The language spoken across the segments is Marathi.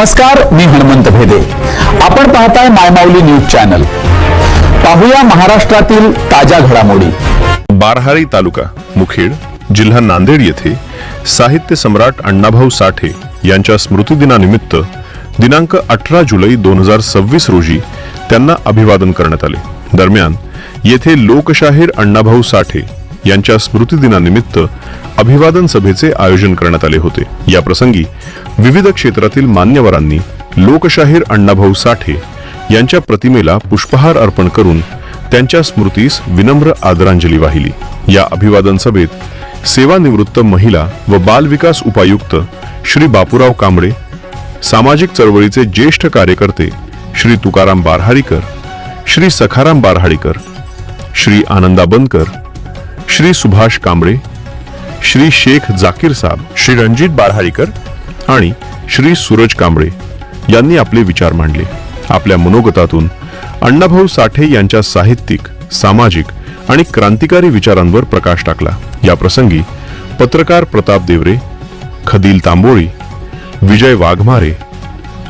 नमस्कार, मी हनुमंत भेदे. आपण पाहताय मायमाऊली न्यूज चॅनल. पाहूया महाराष्ट्रातील ताज्या घडामोडी. बारहारी तालुका मुखेड जिल्हा नांदेड येथे साहित्य सम्राट अण्णाभाऊ साठे यांच्या स्मृतिदिनानिमित्त दिनांक 18 जुलै 2026 रोजी त्यांना अभिवादन करण्यात आले. दरम्यान येथे लोकशाहीर अण्णाभाऊ साठे यांच्या स्मृतिदिनानिमित्त अभिवादन सभेचे आयोजन करण्यात आले होते. या प्रसंगी विविध क्षेत्रातील मान्यवरांनी लोकशाहीर अण्णाभाऊ साठे यांच्या प्रतिमेला पुष्पहार अर्पण करून त्यांच्या स्मृतीस विनम्र आदरांजली वाहिली. या अभिवादन सभेत सेवानिवृत्त महिला व बाल विकास उपायुक्त श्री बापूराव कांबळे, सामाजिक चळवळीचे ज्येष्ठ कार्यकर्ते श्री तुकाराम बारहारीकर, श्री सखाराम बारहाडीकर, श्री आनंदा बनकर, श्री सुभाष कांबळे, श्री शेख जाकीर साहब, श्री रणजित बारहाडीकर आणि श्री सूरज कांबळे यांनी आपले विचार मांडले. आपल्या मनोगतातून अण्णाभाऊ साठे यांच्या साहित्यिक, सामाजिक आणि क्रांतिकारी विचारांवर प्रकाश टाकला. या प्रसंगी पत्रकार प्रताप देवरे, खदिल तांबोळी, विजय वाघमारे,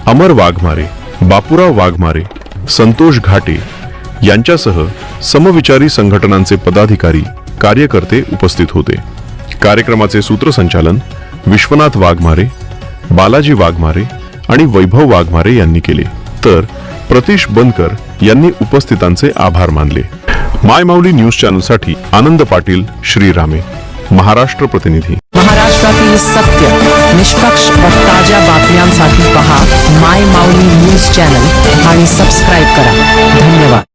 अमर वाघमारे, बापूराव वाघमारे, संतोष घाटे यांच्यासह समविचारी संघटनांचे पदाधिकारी, कार्यकर्ते उपस्थित होते. कार्यक्रमाचे सूत्रसंचालन विश्वनाथ वाघमारे, बालाजी वाघमारे आणि वैभव वाघमारे यांनी केले, तर प्रतीश बनकर यांनी उपस्थितांचे आभार मानले. मायमाऊली न्यूज चॅनलसाठी आनंद पाटील, श्रीरामे, महाराष्ट्र प्रतिनिधी. महाराष्ट्रातील सत्य, निष्पक्ष व ताज्या बातम्यांसाठी पहा माय माऊली न्यूज चॅनल आणि सबस्क्राईब करा. धन्यवाद.